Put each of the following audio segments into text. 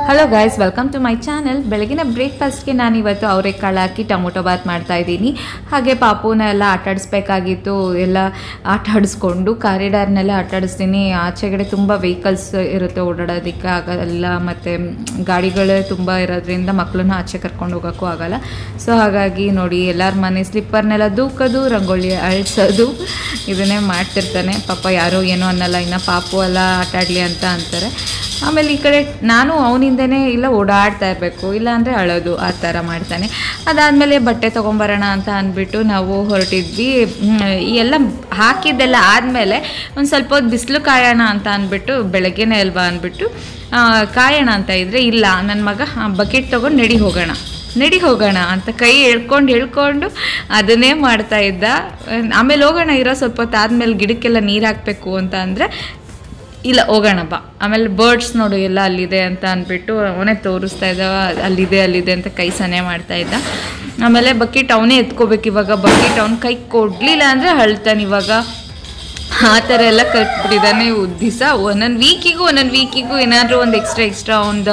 Hello guys, welcome to my channel. ಬೆಳಗಿನ ಬ್ರೇಕ್ಫಾಸ್ಟ್ಗೆ ನಾನು ಇವತ್ತು ಅವರೆಕಾಳು ಹಾಕಿ ಟೊಮೊಟೊ ಬಾತ್ ಮಾಡ್ತಾಯಿದ್ದೀನಿ. ಹಾಗೆ ಪಾಪುನ ಎಲ್ಲ ಆಟಾಡಿಸ್ಬೇಕಾಗಿತ್ತು. ಎಲ್ಲ ಆಟಾಡಿಸ್ಕೊಂಡು ಕಾರಿಡಾರ್ನೆಲ್ಲ ಆಟಾಡಿಸ್ತೀನಿ. ಆಚೆಗಡೆ ತುಂಬ ವೆಹಿಕಲ್ಸ್ ಇರುತ್ತೆ, ಓಡಾಡೋದಕ್ಕೆ ಆಗಲ್ಲ, ಮತ್ತು ಗಾಡಿಗಳೇ ತುಂಬ ಇರೋದ್ರಿಂದ ಮಕ್ಕಳನ್ನ ಆಚೆ ಕರ್ಕೊಂಡು ಹೋಗೋಕ್ಕೂ ಆಗಲ್ಲ. ಸೊ ಹಾಗಾಗಿ ನೋಡಿ, ಎಲ್ಲರ ಮನೆ ಸ್ಲಿಪ್ಪರ್ನೆಲ್ಲ ದೂಕೋದು, ರಂಗೋಲಿ ಅಳಿಸೋದು ಇದನ್ನೇ ಮಾಡ್ತಿರ್ತಾನೆ. ಪಾಪ ಯಾರೂ ಏನೋ ಅನ್ನಲ್ಲ, ಇನ್ನು ಪಾಪು ಎಲ್ಲ ಆಟಾಡಲಿ ಅಂತ ಅಂತಾರೆ. ಆಮೇಲೆ ಈ ಕಡೆ ನಾನು ಅವನಿಂದನೇ ಇಲ್ಲ ಓಡಾಡ್ತಾ ಇರಬೇಕು, ಇಲ್ಲಾಂದರೆ ಅಳೋದು, ಆ ಥರ ಮಾಡ್ತಾನೆ. ಅದಾದಮೇಲೆ ಬಟ್ಟೆ ತೊಗೊಂಬರೋಣ ಅಂತ ಅಂದ್ಬಿಟ್ಟು ನಾವು ಹೊರಟಿದ್ವಿ. ಎಲ್ಲ ಹಾಕಿದ್ದೆಲ್ಲ ಆದಮೇಲೆ ಒಂದು ಸ್ವಲ್ಪ ಹೊತ್ತು ಬಿಸಿಲು ಕಾಯೋಣ ಅಂತ ಅಂದ್ಬಿಟ್ಟು, ಬೆಳಗ್ಗೆನೇ ಅಲ್ವಾ ಅಂದ್ಬಿಟ್ಟು ಕಾಯೋಣ ಅಂತ ಇದ್ದರೆ, ಇಲ್ಲ ನನ್ನ ಮಗ ಬಕೆಟ್ ತೊಗೊಂಡು ನಡಿ ಹೋಗೋಣ ಅಂತ ಕೈ ಹೇಳ್ಕೊಂಡು ಅದನ್ನೇ ಮಾಡ್ತಾ ಇದ್ದ. ಆಮೇಲೆ ಹೋಗೋಣ ಇರೋ ಸ್ವಲ್ಪ ಹೊತ್ತು ಆದಮೇಲೆ ಗಿಡಕ್ಕೆಲ್ಲ ನೀರು ಹಾಕಬೇಕು ಅಂತ ಅಂದರೆ, ಇಲ್ಲ ಹೋಗೋಣ ಬಾ, ಆಮೇಲೆ ಬರ್ಡ್ಸ್ ನೋಡು ಎಲ್ಲ ಅಲ್ಲಿದೆ ಅಂತ ಅಂದ್ಬಿಟ್ಟು ಅವನೇ ತೋರಿಸ್ತಾ ಇದ್ದ, ಅಲ್ಲಿದೆ ಅಂತ ಕೈ ಸನ್ನೆ ಮಾಡ್ತಾ ಇದ್ದ. ಆಮೇಲೆ ಬಕೆಟ್ ಅವನೇ ಎತ್ಕೋಬೇಕು ಇವಾಗ. ಬಕೆಟ್ ಅವ್ನ ಕೈ ಕೊಡಲಿಲ್ಲ ಅಂದರೆ ಅಳ್ತಾನೆ ಇವಾಗ. ಆ ಥರ ಎಲ್ಲ ಕಟ್ಬಿಟ್ಟಿದ್ದಾನೆ ದಿವಸ. ಒಂದೊಂದು ವೀಕಿಗೂ ಏನಾದರೂ ಒಂದು ಎಕ್ಸ್ಟ್ರಾ ಒಂದು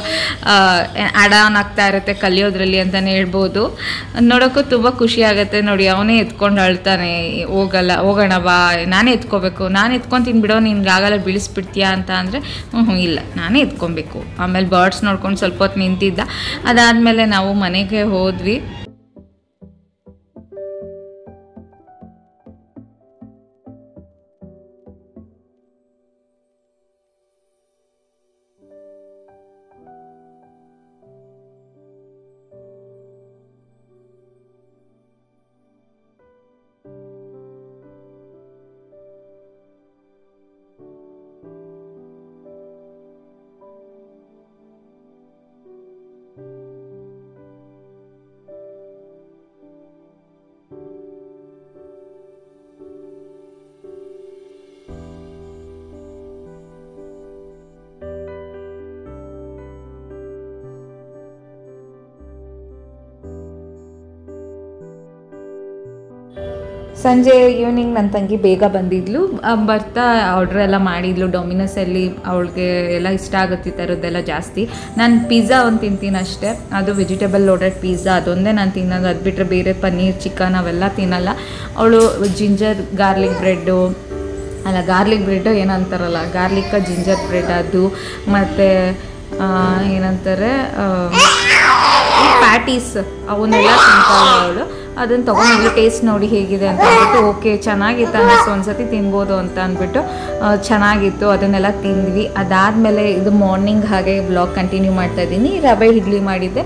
ಆ್ಯಡ್ ಆನ್ ಆಗ್ತಾ ಇರುತ್ತೆ ಕಲಿಯೋದ್ರಲ್ಲಿ ಅಂತಲೇ ಹೇಳ್ಬೋದು. ನೋಡೋಕ್ಕೂ ತುಂಬ ಖುಷಿ ಆಗುತ್ತೆ. ನೋಡಿ, ಅವನೇ ಎತ್ಕೊಂಡು ಅಳ್ತಾನೆ, ಹೋಗೋಣ ಬಾ, ನಾನೇ ಎತ್ಕೊತೀನಿ ಬಿಡೋ, ನಿನ್ಗೆ ಆಗಲ್ಲ ಬೀಳಿಸ್ಬಿಡ್ತೀಯಾ ಅಂತ ಅಂದರೆ, ಇಲ್ಲ ನಾನೇ ಎತ್ಕೊಬೇಕು. ಆಮೇಲೆ ಬರ್ಡ್ಸ್ ನೋಡ್ಕೊಂಡು ಸ್ವಲ್ಪ ಹೊತ್ತು ನಿಂತಿದ್ದ. ಅದಾದಮೇಲೆ ನಾವು ಮನೆಗೆ ಹೋದ್ವಿ. ಸಂಜೆ ಈವ್ನಿಂಗ್ ನನ್ನ ತಂಗಿ ಬೇಗ ಬಂದಿದ್ಲು. ಬರ್ತಾ ಆರ್ಡ್ರ್ ಎಲ್ಲ ಮಾಡಿದ್ಲು ಡೊಮಿನೋಸಲ್ಲಿ. ಅವಳಿಗೆ ಎಲ್ಲ ಇಷ್ಟ ಆಗುತ್ತೆ ಈ ಥರದ್ದೆಲ್ಲ ಜಾಸ್ತಿ. ನಾನು ಪಿಜ್ಜಾ ಒಂದು ತಿಂತೀನಿ ಅಷ್ಟೇ, ಅದು ವೆಜಿಟೇಬಲ್ ಲೋಡೆಡ್ ಪಿಜ್ಜಾ, ಅದೊಂದೇ ನಾನು ತಿನ್ನೋದು. ಅದು ಬಿಟ್ಟರೆ ಬೇರೆ ಪನ್ನೀರ್, ಚಿಕನ್ ಅವೆಲ್ಲ ತಿನ್ನಲ್ಲ. ಅವಳು ಜಿಂಜರ್ ಗಾರ್ಲಿಕ್ ಬ್ರೆಡ್ಡು ಏನಂತಾರಲ್ಲ, ಗಾರ್ಲಿಕ್ ಜಿಂಜರ್ ಬ್ರೆಡ್, ಅದು ಮತ್ತು ಏನಂತಾರೆ ಪ್ಯಾಟೀಸ್, ಅವನ್ನೆಲ್ಲ ತಿಂತಾಳೆ ಅವಳು. ಅದನ್ನು ತೊಗೊಂಡು ಟೇಸ್ಟ್ ನೋಡಿ ಹೇಗಿದೆ ಅಂತ ಅಂದ್ಬಿಟ್ಟು, ಓಕೆ ಚೆನ್ನಾಗಿತ್ತು ಅನ್ನಿಸ್ತು, ಒಂದ್ಸತಿ ತಿನ್ಬೋದು ಅಂತ ಅಂದ್ಬಿಟ್ಟು ಚೆನ್ನಾಗಿತ್ತು, ಅದನ್ನೆಲ್ಲ ತಿಂದ್ವಿ. ಅದಾದಮೇಲೆ ಇದು ಮಾರ್ನಿಂಗ್ ಹಾಗೆ ವ್ಲಾಗ್ ಕಂಟಿನ್ಯೂ ಮಾಡ್ತಾಯಿದ್ದೀನಿ. ರವೆ ಇಡ್ಲಿ ಮಾಡಿದ್ದೆ,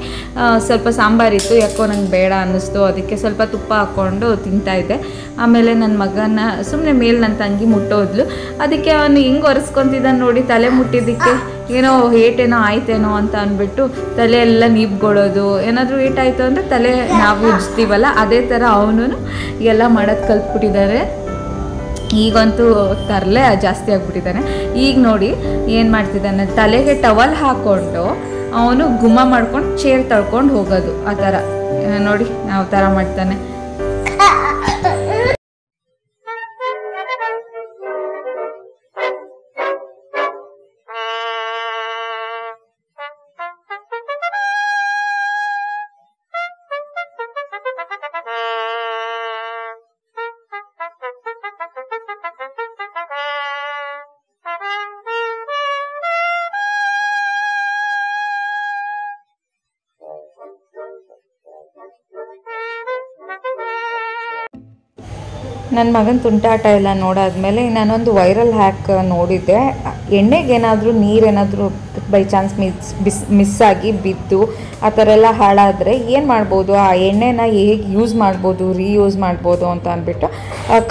ಸ್ವಲ್ಪ ಸಾಂಬಾರಿತ್ತು, ಯಾಕೋ ನಂಗೆ ಬೇಡ ಅನ್ನಿಸ್ತು, ಅದಕ್ಕೆ ಸ್ವಲ್ಪ ತುಪ್ಪ ಹಾಕ್ಕೊಂಡು ತಿಂತಾಯಿದ್ದೆ. ಆಮೇಲೆ ನನ್ನ ಮಗನ ಸುಮ್ಮನೆ ಮೇಲೆ ನನ್ನ ತಂಗಿ ಮುಟ್ಟೋದ್ಲು, ಅದಕ್ಕೆ ಅವನು ಹಿಂಗೆ ಒರೆಸ್ಕೊತಿದ್ದಾನೆ ನೋಡಿ, ತಲೆ ಮುಟ್ಟಿದ್ದಕ್ಕೆ ಏನೋ ಏಟೇನೋ ಆಯ್ತೇನೋ ಅಂತ ಅಂದ್ಬಿಟ್ಟು ತಲೆ ಎಲ್ಲ ನೀಬ್ಕೊಳ್ಳೋದು. ಏನಾದರೂ ಏಟಾಯಿತು ಅಂದರೆ ತಲೆ ನಾವು ಉಜ್ತೀವಲ್ಲ, ಅದೇ ಥರ ಅವನು ಎಲ್ಲ ಮಾಡೋದು ಕಲ್ತ್ಬಿಟ್ಟಿದ್ದಾರೆ. ಈಗಂತೂ ತರಲೆ ಜಾಸ್ತಿ ಆಗಿಬಿಟ್ಟಿದ್ದಾನೆ. ಈಗ ನೋಡಿ ಏನು ಮಾಡ್ತಿದ್ದಾನೆ, ತಲೆಗೆ ಟವಲ್ ಹಾಕ್ಕೊಂಡು ಅವನು ಗುಮ್ಮ ಮಾಡ್ಕೊಂಡು ಚೇರ್ ತಳ್ಕೊಂಡು ಹೋಗೋದು. ಆ ಥರ ನೋಡಿ ಯಾವ ಥರ ಮಾಡ್ತಾನೆ. ನನ್ನ ಮಗನ ತುಂಟಾಟ ಎಲ್ಲ ನೋಡಾದ್ಮೇಲೆ ನಾನೊಂದು ವೈರಲ್ ಹ್ಯಾಕ್ ನೋಡಿದ್ದೆ. ಎಣ್ಣೆಗೇನಾದರೂ ನೀರೇನಾದರೂ ಬೈ ಚಾನ್ಸ್ ಮಿಸ್ ಆಗಿ ಬಿದ್ದು ಆ ಥರ ಎಲ್ಲ ಹಾಳಾದರೆ ಏನು ಮಾಡ್ಬೋದು, ಆ ಎಣ್ಣೆನ ಹೇಗೆ ಯೂಸ್ ಮಾಡ್ಬೋದು, ರೀಯೂಸ್ ಮಾಡ್ಬೋದು ಅಂತ ಅಂದ್ಬಿಟ್ಟು,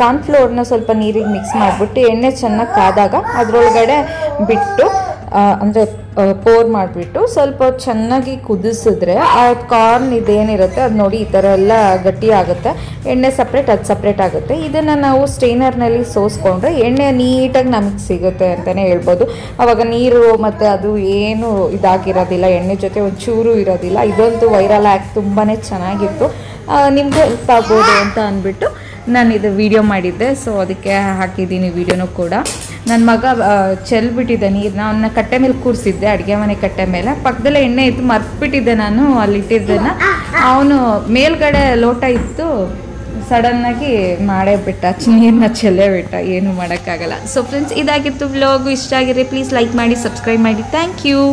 ಕಾರ್ನ್ಫ್ಲೋರ್ನ ಸ್ವಲ್ಪ ನೀರಿಗೆ ಮಿಕ್ಸ್ ಮಾಡಿಬಿಟ್ಟು ಎಣ್ಣೆ ಚೆನ್ನಾಗಿ ಕಾದಾಗ ಅದರೊಳಗಡೆ ಬಿಟ್ಟು, ಅಂದರೆ ಪೋರ್ ಮಾಡಿಬಿಟ್ಟು ಸ್ವಲ್ಪ ಚೆನ್ನಾಗಿ ಕುದಿಸಿದ್ರೆ ಆ ಕಾರ್ನ್ ಇದೇನಿರುತ್ತೆ ಅದು ನೋಡಿ ಈ ಥರ ಎಲ್ಲ ಗಟ್ಟಿ ಆಗುತ್ತೆ. ಎಣ್ಣೆ ಸಪ್ರೇಟ್, ಅದು ಸಪ್ರೇಟ್ ಆಗುತ್ತೆ. ಇದನ್ನು ನಾವು ಸ್ಟ್ರೈನರ್ನಲ್ಲಿ ಸೋಸ್ಕೊಂಡ್ರೆ ಎಣ್ಣೆ ನೀಟಾಗಿ ನಮಗೆ ಸಿಗುತ್ತೆ ಅಂತಲೇ ಹೇಳ್ಬೋದು. ಆವಾಗ ನೀರು ಮತ್ತು ಅದು ಏನು ಇದಾಗಿರೋದಿಲ್ಲ, ಎಣ್ಣೆ ಜೊತೆ ಒಂದು ಚೂರು ಇರೋದಿಲ್ಲ. ಇದೊಂದು ವೈರಲ್ ಹ್ಯಾಕ್ ತುಂಬಾ ಚೆನ್ನಾಗಿತ್ತು, ನಿಮಗೂ ಹೆಲ್ಪ್ ಆಗ್ಬೋದು ಅಂತ ಅಂದ್ಬಿಟ್ಟು ನಾನು ಇದು ವಿಡಿಯೋ ಮಾಡಿದ್ದೆ. ಸೊ ಅದಕ್ಕೆ ಹಾಕಿದ್ದೀನಿ ವಿಡಿಯೋನೂ ಕೂಡ. ನನ್ನ ಮಗ ಚೆಲ್ಬಿಟ್ಟಿದ್ದೆ ನೀರನ್ನ, ಅವನ್ನ ಕಟ್ಟೆ ಮೇಲೆ ಕೂರಿಸಿದ್ದೆ, ಅಡುಗೆ ಮನೆ ಕಟ್ಟೆ ಮೇಲೆ. ಪಕ್ಕದಲ್ಲೇ ಎಣ್ಣೆ ಇತ್ತು, ಮರ್ತ್ಬಿಟ್ಟಿದ್ದೆ ನಾನು ಅಲ್ಲಿಟ್ಟಿದ್ದನ್ನು. ಅವನು ಮೇಲ್ಗಡೆ ಲೋಟ ಇತ್ತು, ಸಡನ್ನಾಗಿ ಮಾಡೇ ಬಿಟ್ಟ, ನೀರನ್ನ ಚೆಲ್ಲೇ ಬಿಟ್ಟ, ಏನೂ ಮಾಡೋಕ್ಕಾಗಲ್ಲ. ಸೊ ಫ್ರೆಂಡ್ಸ್, ಇದಾಗಿತ್ತು ವ್ಲಾಗು. ಇಷ್ಟ ಆಗಿದ್ರೆ ಪ್ಲೀಸ್ ಲೈಕ್ ಮಾಡಿ, ಸಬ್ಸ್ಕ್ರೈಬ್ ಮಾಡಿ. Thank you.